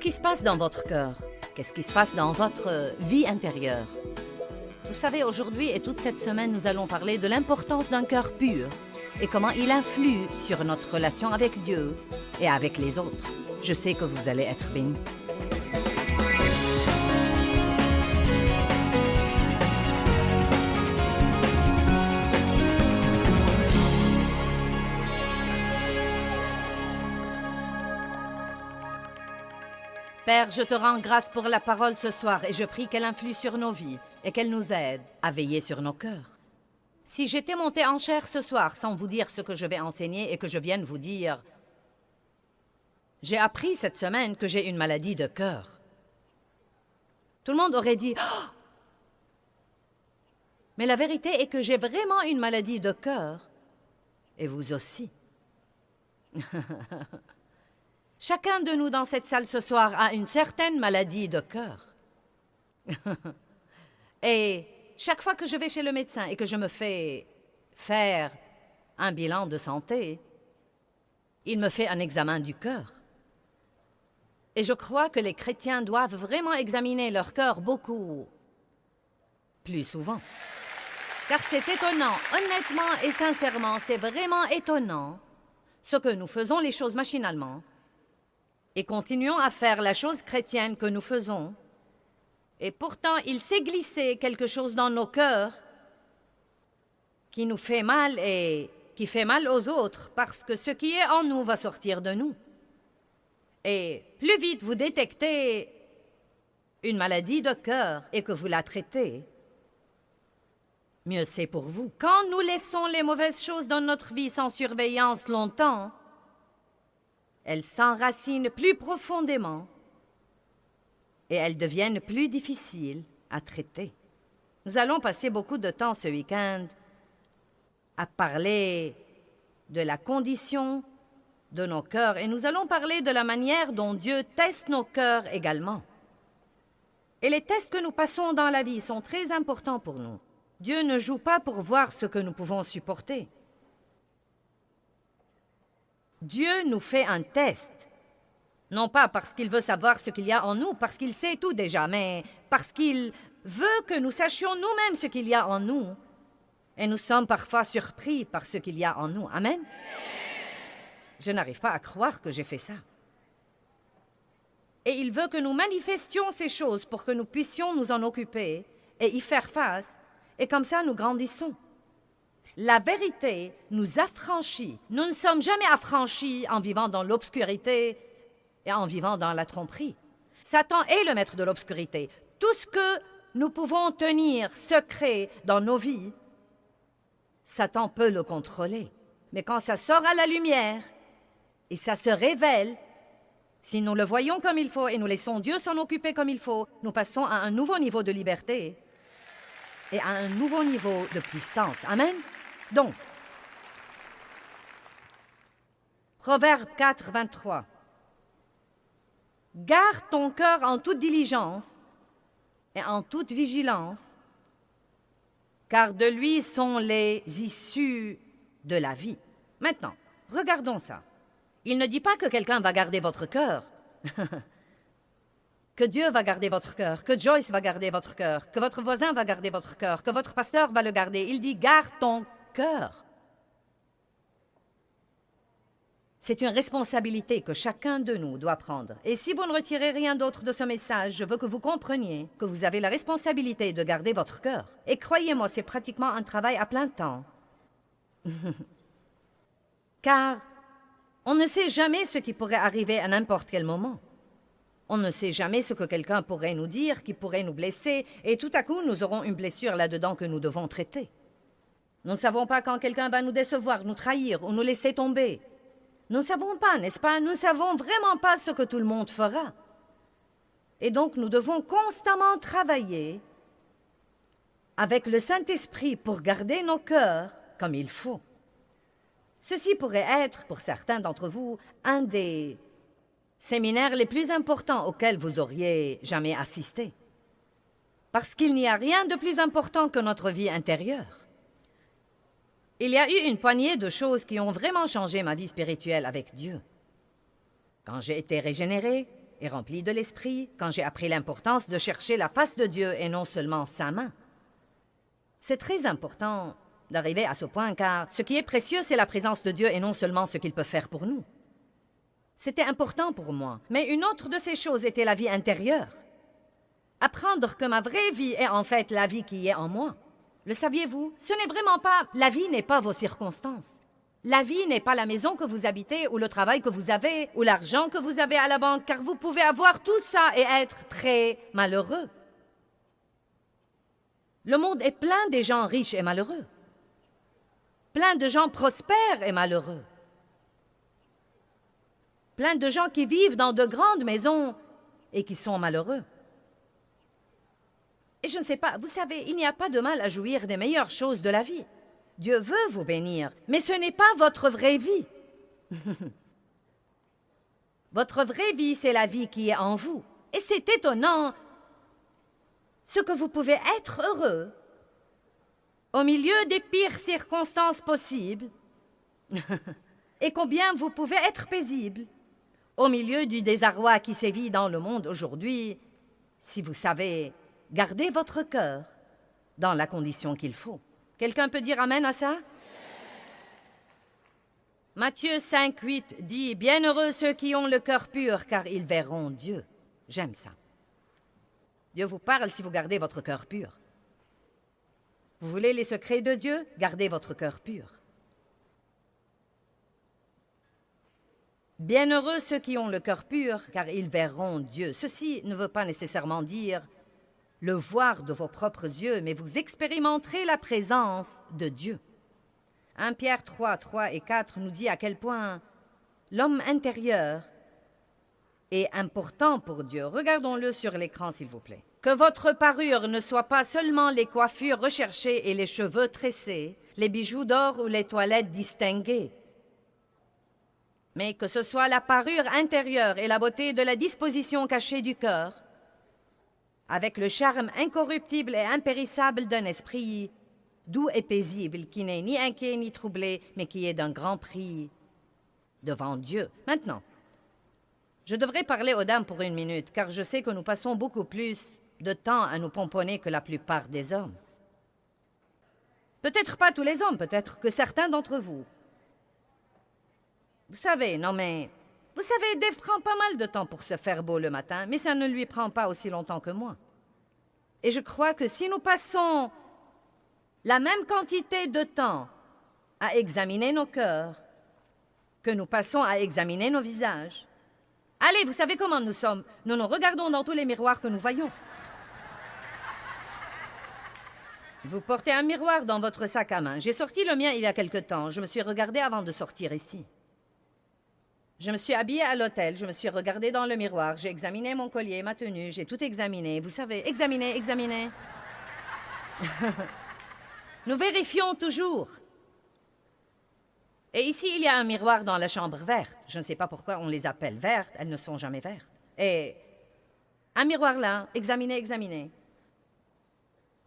qui se passe dans votre cœur? Qu'est-ce qui se passe dans votre vie intérieure? Vous savez, aujourd'hui et toute cette semaine, nous allons parler de l'importance d'un cœur pur et comment il influe sur notre relation avec Dieu et avec les autres. Je sais que vous allez être bénis. Père, je te rends grâce pour la parole ce soir et je prie qu'elle influe sur nos vies et qu'elle nous aide à veiller sur nos cœurs. Si j'étais montée en chair ce soir sans vous dire ce que je vais enseigner et que je vienne vous dire « J'ai appris cette semaine que j'ai une maladie de cœur », tout le monde aurait dit « Oh !» Mais la vérité est que j'ai vraiment une maladie de cœur et vous aussi. Chacun de nous dans cette salle ce soir a une certaine maladie de cœur. Et chaque fois que je vais chez le médecin et que je me fais faire un bilan de santé, il me fait un examen du cœur. Et je crois que les chrétiens doivent vraiment examiner leur cœur beaucoup plus souvent. Car c'est étonnant, honnêtement et sincèrement, c'est vraiment étonnant ce que nous faisons les choses machinalement et continuons à faire la chose chrétienne que nous faisons. Et pourtant, il s'est glissé quelque chose dans nos cœurs qui nous fait mal et qui fait mal aux autres parce que ce qui est en nous va sortir de nous. Et plus vite vous détectez une maladie de cœur et que vous la traitez, mieux c'est pour vous. Quand nous laissons les mauvaises choses dans notre vie sans surveillance longtemps, elles s'enracinent plus profondément et elles deviennent plus difficiles à traiter. Nous allons passer beaucoup de temps ce week-end à parler de la condition de nos cœurs et nous allons parler de la manière dont Dieu teste nos cœurs également. Et les tests que nous passons dans la vie sont très importants pour nous. Dieu ne joue pas pour voir ce que nous pouvons supporter. Dieu nous fait un test, non pas parce qu'il veut savoir ce qu'il y a en nous, parce qu'il sait tout déjà, mais parce qu'il veut que nous sachions nous-mêmes ce qu'il y a en nous. Et nous sommes parfois surpris par ce qu'il y a en nous. Amen? Je n'arrive pas à croire que j'ai fait ça. Et il veut que nous manifestions ces choses pour que nous puissions nous en occuper et y faire face, et comme ça nous grandissons. La vérité nous affranchit. Nous ne sommes jamais affranchis en vivant dans l'obscurité et en vivant dans la tromperie. Satan est le maître de l'obscurité. Tout ce que nous pouvons tenir secret dans nos vies, Satan peut le contrôler. Mais quand ça sort à la lumière et ça se révèle, si nous le voyons comme il faut et nous laissons Dieu s'en occuper comme il faut, nous passons à un nouveau niveau de liberté et à un nouveau niveau de puissance. Amen? Donc, Proverbe 4, 23. Garde ton cœur en toute diligence et en toute vigilance, car de lui sont les issues de la vie. Maintenant, regardons ça. Il ne dit pas que quelqu'un va garder votre cœur, que Dieu va garder votre cœur, que Joyce va garder votre cœur, que votre voisin va garder votre cœur, que votre pasteur va le garder. Il dit, garde ton cœur. C'est une responsabilité que chacun de nous doit prendre. Et si vous ne retirez rien d'autre de ce message, je veux que vous compreniez que vous avez la responsabilité de garder votre cœur. Et croyez-moi, c'est pratiquement un travail à plein temps. Car on ne sait jamais ce qui pourrait arriver à n'importe quel moment. On ne sait jamais ce que quelqu'un pourrait nous dire, qui pourrait nous blesser, et tout à coup, nous aurons une blessure là-dedans que nous devons traiter. Nous ne savons pas quand quelqu'un va nous décevoir, nous trahir ou nous laisser tomber. Nous ne savons pas, n'est-ce pas? Nous ne savons vraiment pas ce que tout le monde fera. Et donc, nous devons constamment travailler avec le Saint-Esprit pour garder nos cœurs comme il faut. Ceci pourrait être, pour certains d'entre vous, un des séminaires les plus importants auxquels vous auriez jamais assisté. Parce qu'il n'y a rien de plus important que notre vie intérieure. Il y a eu une poignée de choses qui ont vraiment changé ma vie spirituelle avec Dieu. Quand j'ai été régénérée et rempli de l'Esprit quand j'ai appris l'importance de chercher la face de Dieu et non seulement sa main. C'est très important d'arriver à ce point car ce qui est précieux, c'est la présence de Dieu et non seulement ce qu'il peut faire pour nous. C'était important pour moi, mais une autre de ces choses était la vie intérieure. Apprendre que ma vraie vie est en fait la vie qui est en moi. Le saviez-vous? Ce n'est vraiment pas... La vie n'est pas vos circonstances. La vie n'est pas la maison que vous habitez ou le travail que vous avez ou l'argent que vous avez à la banque, car vous pouvez avoir tout ça et être très malheureux. Le monde est plein de gens riches et malheureux. Plein de gens prospères et malheureux. Plein de gens qui vivent dans de grandes maisons et qui sont malheureux. Et je ne sais pas, vous savez, il n'y a pas de mal à jouir des meilleures choses de la vie. Dieu veut vous bénir, mais ce n'est pas votre vraie vie. Votre vraie vie, c'est la vie qui est en vous. Et c'est étonnant ce que vous pouvez être heureux au milieu des pires circonstances possibles et combien vous pouvez être paisible au milieu du désarroi qui sévit dans le monde aujourd'hui si vous savez garder votre cœur dans la condition qu'il faut. Quelqu'un peut dire amen à ça? Matthieu 5:8 dit « Bienheureux ceux qui ont le cœur pur, car ils verront Dieu. » J'aime ça. Dieu vous parle si vous gardez votre cœur pur. Vous voulez les secrets de Dieu? Gardez votre cœur pur. Bienheureux ceux qui ont le cœur pur, car ils verront Dieu. Ceci ne veut pas nécessairement dire le voir de vos propres yeux, mais vous expérimenterez la présence de Dieu. 1 Pierre 3 et 4 nous dit à quel point l'homme intérieur est important pour Dieu. Regardons-le sur l'écran, s'il vous plaît. Que votre parure ne soit pas seulement les coiffures recherchées et les cheveux tressés, les bijoux d'or ou les toilettes distinguées, mais que ce soit la parure intérieure et la beauté de la disposition cachée du cœur, avec le charme incorruptible et impérissable d'un esprit doux et paisible, qui n'est ni inquiet ni troublé, mais qui est d'un grand prix devant Dieu. Maintenant, je devrais parler aux dames pour 1 minute, car je sais que nous passons beaucoup plus de temps à nous pomponner que la plupart des hommes. Peut-être pas tous les hommes, peut-être que certains d'entre vous. Vous savez, non mais... Vous savez, Dave prend pas mal de temps pour se faire beau le matin, mais ça ne lui prend pas aussi longtemps que moi. Et je crois que si nous passons la même quantité de temps à examiner nos cœurs que nous passons à examiner nos visages... Allez, vous savez comment nous sommes. Nous nous regardons dans tous les miroirs que nous voyons. Vous portez un miroir dans votre sac à main. J'ai sorti le mien il y a quelque temps. Je me suis regardée avant de sortir ici. Je me suis habillée à l'hôtel, je me suis regardée dans le miroir, j'ai examiné mon collier, ma tenue, j'ai tout examiné. Vous savez, examiner. Nous vérifions toujours. Et ici, il y a un miroir dans la chambre verte. Je ne sais pas pourquoi on les appelle vertes, elles ne sont jamais vertes. Et un miroir là, examiner.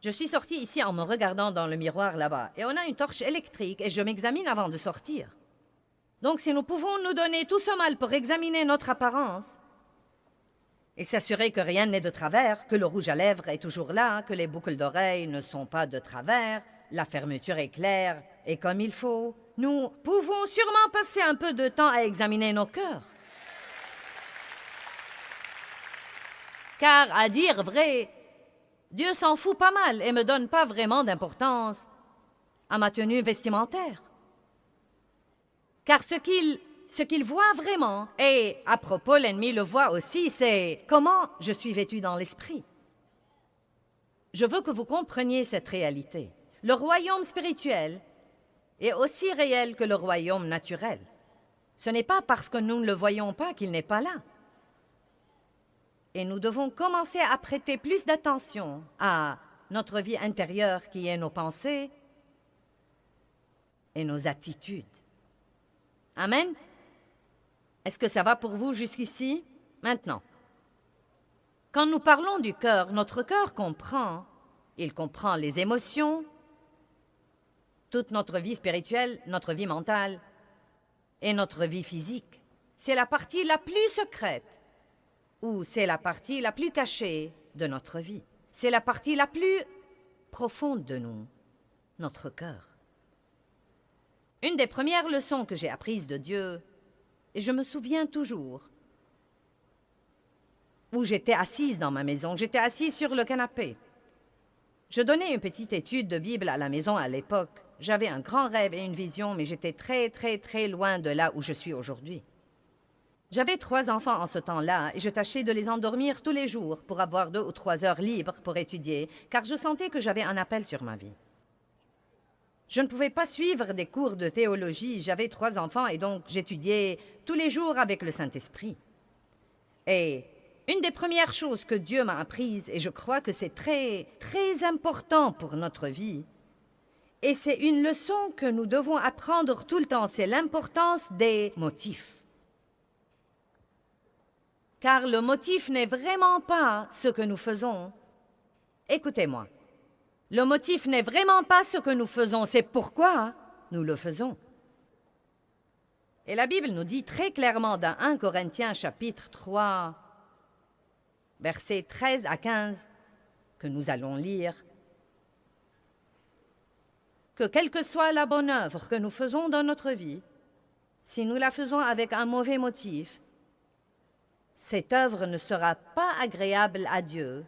Je suis sortie ici en me regardant dans le miroir là-bas. Et on a une torche électrique et je m'examine avant de sortir. Donc si nous pouvons nous donner tout ce mal pour examiner notre apparence et s'assurer que rien n'est de travers, que le rouge à lèvres est toujours là, que les boucles d'oreilles ne sont pas de travers, la fermeture est claire et comme il faut, nous pouvons sûrement passer un peu de temps à examiner nos cœurs. Car, à dire vrai, Dieu s'en fout pas mal et me donne pas vraiment d'importance à ma tenue vestimentaire. Car ce qu'il voit vraiment, et à propos l'ennemi le voit aussi, c'est comment je suis vêtu dans l'esprit. Je veux que vous compreniez cette réalité. Le royaume spirituel est aussi réel que le royaume naturel. Ce n'est pas parce que nous ne le voyons pas qu'il n'est pas là. Et nous devons commencer à prêter plus d'attention à notre vie intérieure qui est nos pensées et nos attitudes. Amen? Est-ce que ça va pour vous jusqu'ici? Maintenant, quand nous parlons du cœur, notre cœur comprend. Il comprend les émotions, toute notre vie spirituelle, notre vie mentale et notre vie physique. C'est la partie la plus secrète où c'est la partie la plus cachée de notre vie. C'est la partie la plus profonde de nous, notre cœur. Une des premières leçons que j'ai apprises de Dieu, et je me souviens toujours, où j'étais assise dans ma maison, j'étais assise sur le canapé. Je donnais une petite étude de Bible à la maison à l'époque. J'avais un grand rêve et une vision, mais j'étais très, très, très loin de là où je suis aujourd'hui. J'avais 3 enfants en ce temps-là et je tâchais de les endormir tous les jours pour avoir 2 ou 3 heures libres pour étudier, car je sentais que j'avais un appel sur ma vie. Je ne pouvais pas suivre des cours de théologie, j'avais 3 enfants et donc j'étudiais tous les jours avec le Saint-Esprit. Et une des premières choses que Dieu m'a apprises, et je crois que c'est très, très important pour notre vie, et c'est une leçon que nous devons apprendre tout le temps, c'est l'importance des motifs. Car le motif n'est vraiment pas ce que nous faisons. Écoutez-moi, le motif n'est vraiment pas ce que nous faisons, c'est pourquoi nous le faisons. Et la Bible nous dit très clairement dans 1 Corinthiens chapitre 3, versets 13 à 15, que nous allons lire, que quelle que soit la bonne œuvre que nous faisons dans notre vie, si nous la faisons avec un mauvais motif, cette œuvre ne sera pas agréable à Dieu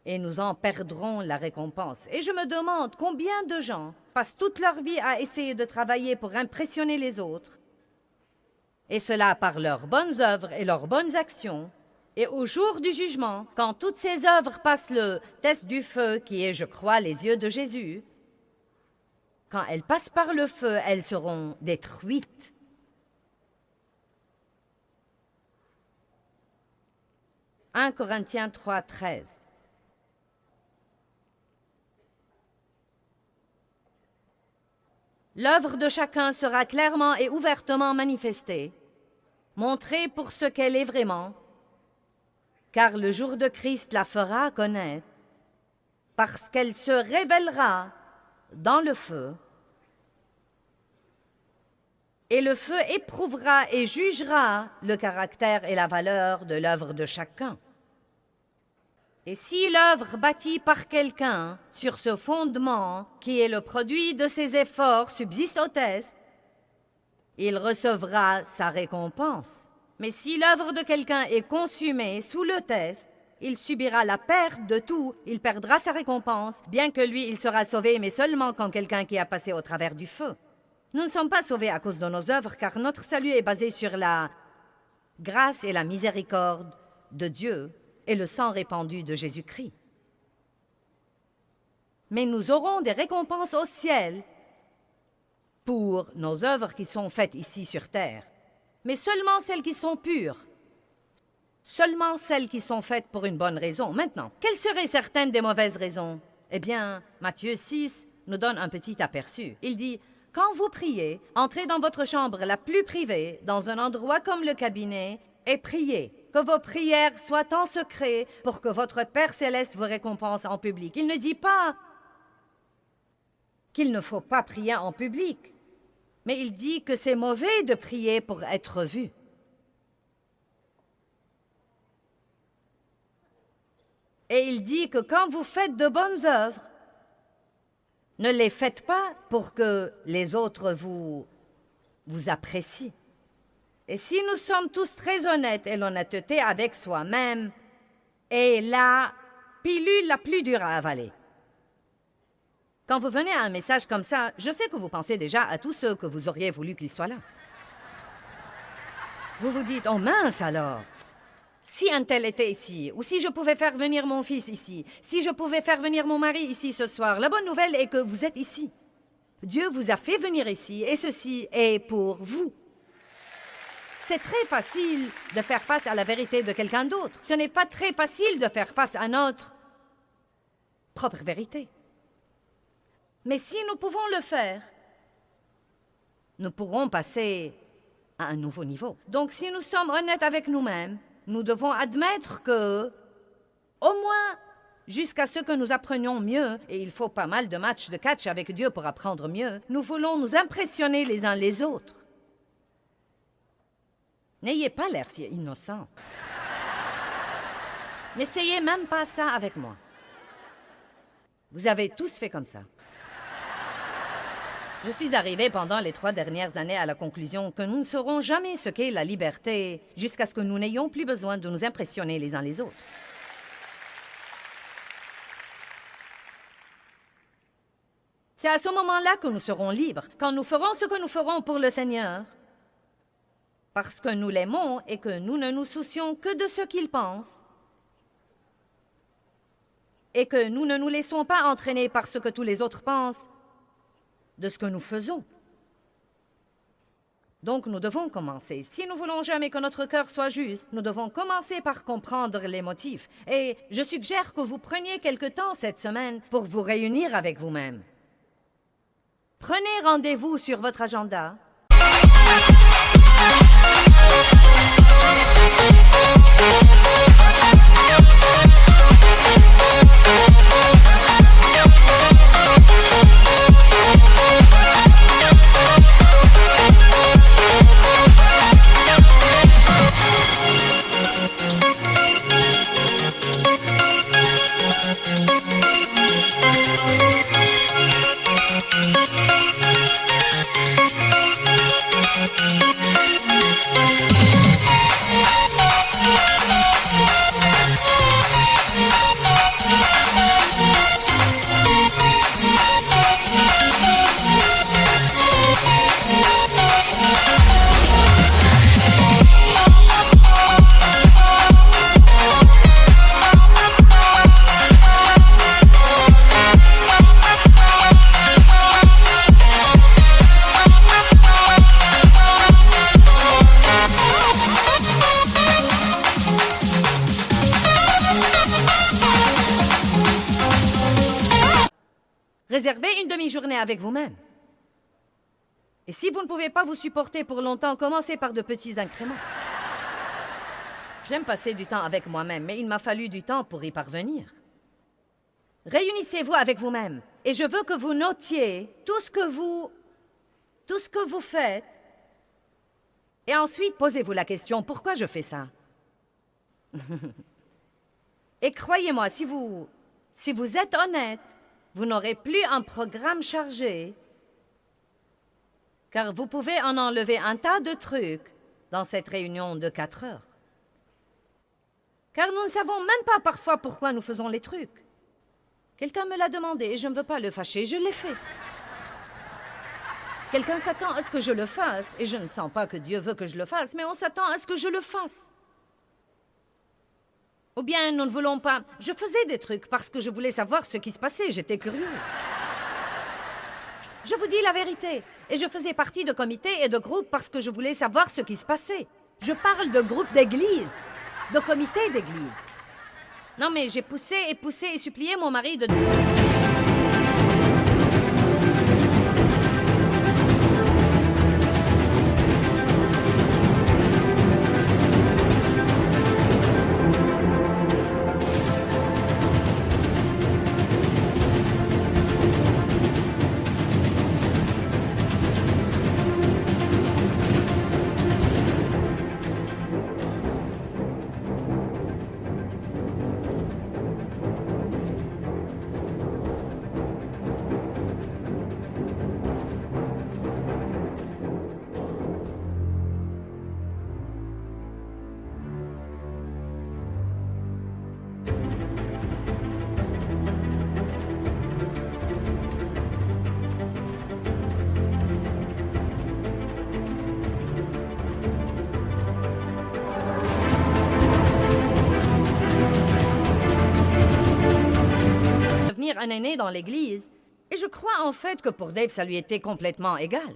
et nous en perdrons la récompense. Et je me demande combien de gens passent toute leur vie à essayer de travailler pour impressionner les autres, et cela par leurs bonnes œuvres et leurs bonnes actions. Et au jour du jugement, quand toutes ces œuvres passent le test du feu, qui est, je crois, les yeux de Jésus, quand elles passent par le feu, elles seront détruites. « 1 Corinthiens 3, 13. L'œuvre de chacun sera clairement et ouvertement manifestée, montrée pour ce qu'elle est vraiment, car le jour de Christ la fera connaître, parce qu'elle se révélera dans le feu, et le feu éprouvera et jugera le caractère et la valeur de l'œuvre de chacun. Et si l'œuvre bâtie par quelqu'un sur ce fondement, qui est le produit de ses efforts, subsiste au test, il recevra sa récompense. Mais si l'œuvre de quelqu'un est consumée sous le test, il subira la perte de tout, il perdra sa récompense, bien que lui, il sera sauvé, mais seulement quand quelqu'un qui a passé au travers du feu. Nous ne sommes pas sauvés à cause de nos œuvres, car notre salut est basé sur la grâce et la miséricorde de Dieu et le sang répandu de Jésus-Christ. Mais nous aurons des récompenses au ciel pour nos œuvres qui sont faites ici sur terre, mais seulement celles qui sont pures, seulement celles qui sont faites pour une bonne raison. Maintenant, quelles seraient certaines des mauvaises raisons? Eh bien, Matthieu 6 nous donne un petit aperçu. Il dit: « Quand vous priez, entrez dans votre chambre la plus privée, dans un endroit comme le cabinet, et priez. Que vos prières soient en secret pour que votre Père céleste vous récompense en public. » Il ne dit pas qu'il ne faut pas prier en public, mais il dit que c'est mauvais de prier pour être vu. Et il dit que quand vous faites de bonnes œuvres, ne les faites pas pour que les autres vous apprécient. Et si nous sommes tous très honnêtes, et l'honnêteté avec soi-même est la pilule la plus dure à avaler. Quand vous venez à un message comme ça, je sais que vous pensez déjà à tous ceux que vous auriez voulu qu'ils soient là. Vous vous dites: « Oh mince alors! Si un tel était ici, ou si je pouvais faire venir mon fils ici, si je pouvais faire venir mon mari ici ce soir. » La bonne nouvelle est que vous êtes ici. Dieu vous a fait venir ici, et ceci est pour vous. C'est très facile de faire face à la vérité de quelqu'un d'autre. Ce n'est pas très facile de faire face à notre propre vérité. Mais si nous pouvons le faire, nous pourrons passer à un nouveau niveau. Donc si nous sommes honnêtes avec nous-mêmes, nous devons admettre que, au moins jusqu'à ce que nous apprenions mieux, et il faut pas mal de matchs de catch avec Dieu pour apprendre mieux, nous voulons nous impressionner les uns les autres. N'ayez pas l'air si innocent. N'essayez même pas ça avec moi. Vous avez tous fait comme ça. Je suis arrivée pendant les 3 dernières années à la conclusion que nous ne saurons jamais ce qu'est la liberté jusqu'à ce que nous n'ayons plus besoin de nous impressionner les uns les autres. C'est à ce moment-là que nous serons libres, quand nous ferons ce que nous ferons pour le Seigneur, parce que nous l'aimons et que nous ne nous soucions que de ce qu'il pense, et que nous ne nous laissons pas entraîner par ce que tous les autres pensent de ce que nous faisons. Donc nous devons commencer. Si nous voulons jamais que notre cœur soit juste, nous devons commencer par comprendre les motifs. Et je suggère que vous preniez quelque temps cette semaine pour vous réunir avec vous-même. Prenez rendez-vous sur votre agenda. Réservez une demi-journée avec vous-même. Et si vous ne pouvez pas vous supporter pour longtemps, commencez par de petits incréments. J'aime passer du temps avec moi-même, mais il m'a fallu du temps pour y parvenir. Réunissez-vous avec vous-même, et je veux que vous notiez tout ce que vous faites, et ensuite posez-vous la question, pourquoi je fais ça? Et croyez-moi, si vous êtes honnête, vous n'aurez plus un programme chargé, car vous pouvez en enlever un tas de trucs dans cette réunion de 4 heures. Car nous ne savons même pas parfois pourquoi nous faisons les trucs. Quelqu'un me l'a demandé et je ne veux pas le fâcher, je l'ai fait. Quelqu'un s'attend à ce que je le fasse, et je ne sens pas que Dieu veut que je le fasse, mais on s'attend à ce que je le fasse. Ou bien nous ne voulons pas... Je faisais des trucs parce que je voulais savoir ce qui se passait, j'étais curieuse. Je vous dis la vérité, et je faisais partie de comités et de groupes parce que je voulais savoir ce qui se passait. Je parle de groupes d'église, de comités d'église. Non mais j'ai poussé et supplié mon mari de... devenir un aîné dans l'Église. Et je crois en fait que pour Dave, ça lui était complètement égal.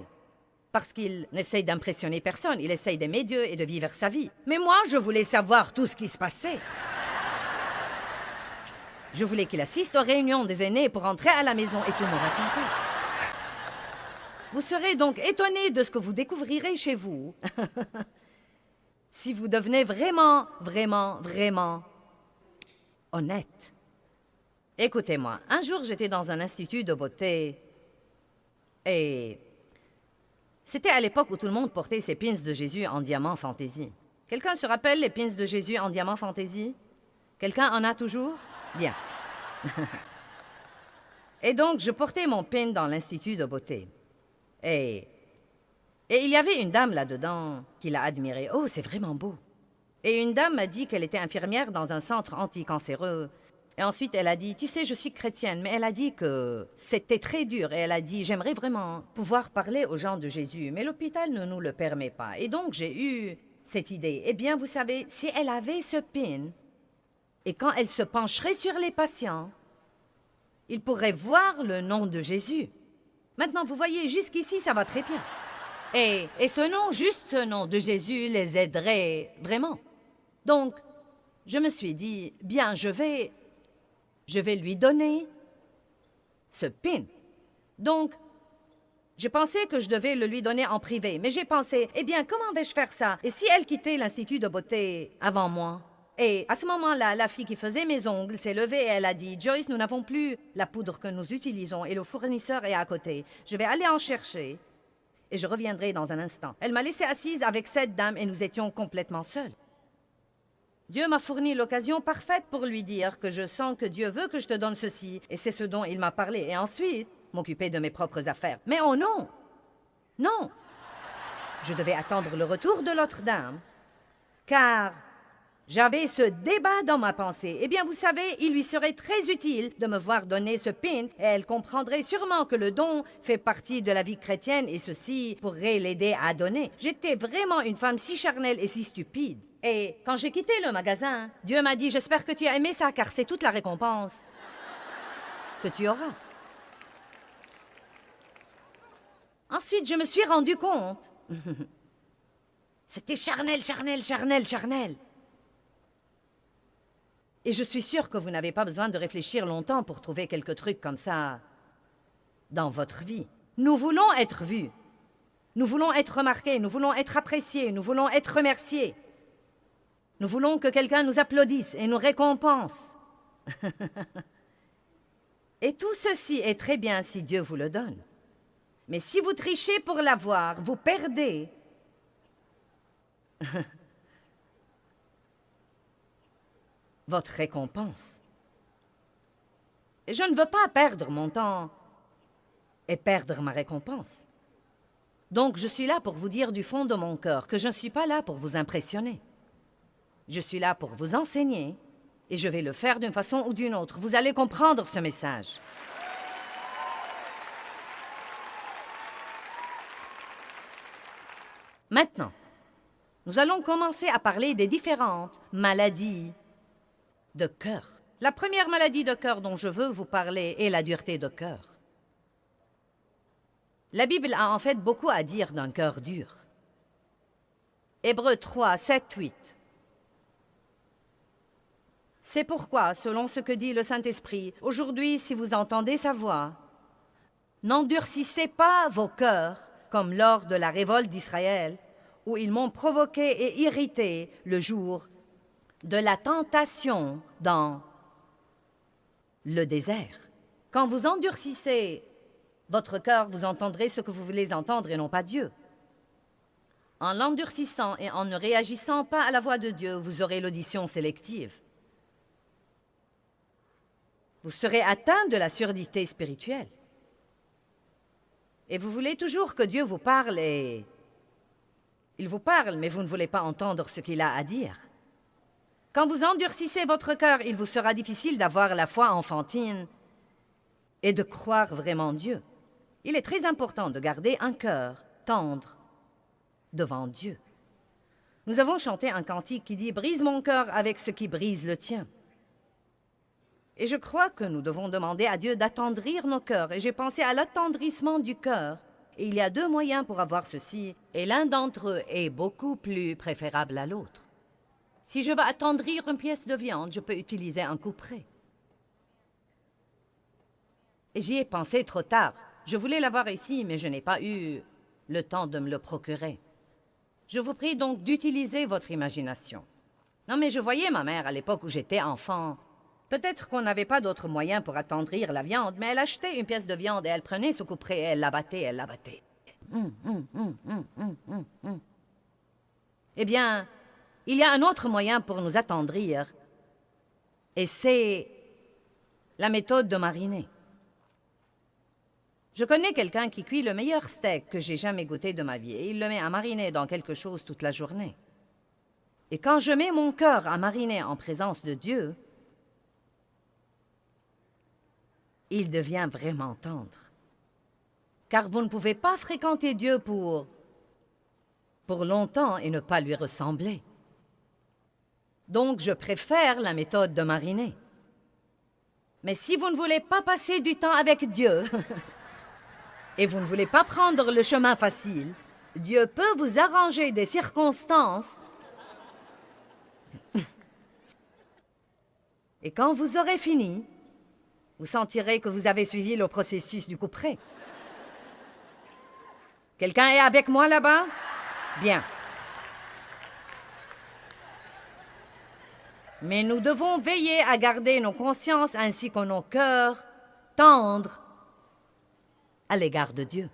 Parce qu'il n'essaye d'impressionner personne, il essaye d'aimer Dieu et de vivre sa vie. Mais moi, je voulais savoir tout ce qui se passait. Je voulais qu'il assiste aux réunions des aînés pour rentrer à la maison et tout me raconter. Vous serez donc étonnés de ce que vous découvrirez chez vous si vous devenez vraiment, vraiment, vraiment honnête. Écoutez-moi, un jour j'étais dans un institut de beauté et c'était à l'époque où tout le monde portait ses pins de Jésus en diamant fantaisie. Quelqu'un se rappelle les pins de Jésus en diamant fantaisie? Quelqu'un en a toujours? Bien. Et donc, je portais mon pin dans l'Institut de beauté. Et il y avait une dame là-dedans qui l'a admiré. Oh, c'est vraiment beau. Et une dame m'a dit qu'elle était infirmière dans un centre anticancéreux. Et ensuite, elle a dit, tu sais, je suis chrétienne, mais elle a dit que c'était très dur. Et elle a dit, j'aimerais vraiment pouvoir parler aux gens de Jésus, mais l'hôpital ne nous le permet pas. Et donc, j'ai eu cette idée. Eh bien, vous savez, si elle avait ce pin, et quand elle se pencherait sur les patients, il pourrait voir le nom de Jésus. Maintenant, vous voyez, jusqu'ici, ça va très bien. Et ce nom, juste ce nom de Jésus, les aiderait vraiment. Donc, je me suis dit, bien, je vais lui donner ce pin. Donc, je pensais que je devais le lui donner en privé, mais j'ai pensé, eh bien, comment vais-je faire ça? Et si elle quittait l'Institut de beauté avant moi? Et à ce moment-là, la fille qui faisait mes ongles s'est levée et elle a dit, Joyce, nous n'avons plus la poudre que nous utilisons et le fournisseur est à côté. Je vais aller en chercher et je reviendrai dans un instant. Elle m'a laissée assise avec cette dame et nous étions complètement seuls. Dieu m'a fourni l'occasion parfaite pour lui dire que je sens que Dieu veut que je te donne ceci, et c'est ce dont il m'a parlé. Et ensuite, m'occuper de mes propres affaires. Mais oh non! Non! Je devais attendre le retour de l'autre dame, car j'avais ce débat dans ma pensée. Eh bien, vous savez, il lui serait très utile de me voir donner ce pin, et elle comprendrait sûrement que le don fait partie de la vie chrétienne, et ceci pourrait l'aider à donner. J'étais vraiment une femme si charnelle et si stupide. Et quand j'ai quitté le magasin, Dieu m'a dit, j'espère que tu as aimé ça, car c'est toute la récompense que tu auras. Ensuite, je me suis rendu compte. C'était charnel, charnel, charnel, charnel. Et je suis sûre que vous n'avez pas besoin de réfléchir longtemps pour trouver quelques trucs comme ça dans votre vie. Nous voulons être vus. Nous voulons être remarqués. Nous voulons être appréciés. Nous voulons être remerciés. Nous voulons que quelqu'un nous applaudisse et nous récompense. Et tout ceci est très bien si Dieu vous le donne. Mais si vous trichez pour l'avoir, vous perdez. Votre récompense. Et je ne veux pas perdre mon temps et perdre ma récompense. Donc je suis là pour vous dire du fond de mon cœur que je ne suis pas là pour vous impressionner. Je suis là pour vous enseigner et je vais le faire d'une façon ou d'une autre. Vous allez comprendre ce message. Maintenant, nous allons commencer à parler des différentes maladies de cœur. La première maladie de cœur dont je veux vous parler est la dureté de cœur. La Bible a en fait beaucoup à dire d'un cœur dur. Hébreux 3, 7, 8. C'est pourquoi, selon ce que dit le Saint-Esprit, aujourd'hui, si vous entendez sa voix, n'endurcissez pas vos cœurs comme lors de la révolte d'Israël, où ils m'ont provoqué et irrité le jour de la tentation dans le désert. Quand vous endurcissez votre cœur, vous entendrez ce que vous voulez entendre et non pas Dieu. En l'endurcissant et en ne réagissant pas à la voix de Dieu, vous aurez l'audition sélective. Vous serez atteint de la surdité spirituelle. Et vous voulez toujours que Dieu vous parle et... Il vous parle, mais vous ne voulez pas entendre ce qu'il a à dire. Quand vous endurcissez votre cœur, il vous sera difficile d'avoir la foi enfantine et de croire vraiment Dieu. Il est très important de garder un cœur tendre devant Dieu. Nous avons chanté un cantique qui dit « Brise mon cœur avec ce qui brise le tien ». Et je crois que nous devons demander à Dieu d'attendrir nos cœurs. Et j'ai pensé à l'attendrissement du cœur. Et il y a deux moyens pour avoir ceci, et l'un d'entre eux est beaucoup plus préférable à l'autre. Si je veux attendrir une pièce de viande, je peux utiliser un couperet. Et j'y ai pensé trop tard. Je voulais l'avoir ici, mais je n'ai pas eu le temps de me le procurer. Je vous prie donc d'utiliser votre imagination. Non, mais je voyais ma mère à l'époque où j'étais enfant. Peut-être qu'on n'avait pas d'autre moyen pour attendrir la viande, mais elle achetait une pièce de viande et elle prenait ce couperet et elle l'abattait, elle l'abattait. Eh bien, il y a un autre moyen pour nous attendrir. Et c'est la méthode de mariner. Je connais quelqu'un qui cuit le meilleur steak que j'ai jamais goûté de ma vie et il le met à mariner dans quelque chose toute la journée. Et quand je mets mon cœur à mariner en présence de Dieu, il devient vraiment tendre. Car vous ne pouvez pas fréquenter Dieu pour longtemps et ne pas lui ressembler. Donc je préfère la méthode de mariner. Mais si vous ne voulez pas passer du temps avec Dieu et vous ne voulez pas prendre le chemin facile, Dieu peut vous arranger des circonstances. Et quand vous aurez fini, vous sentirez que vous avez suivi le processus du couperet. Quelqu'un est avec moi là-bas? Bien. Mais nous devons veiller à garder nos consciences ainsi que nos cœurs tendres à l'égard de Dieu.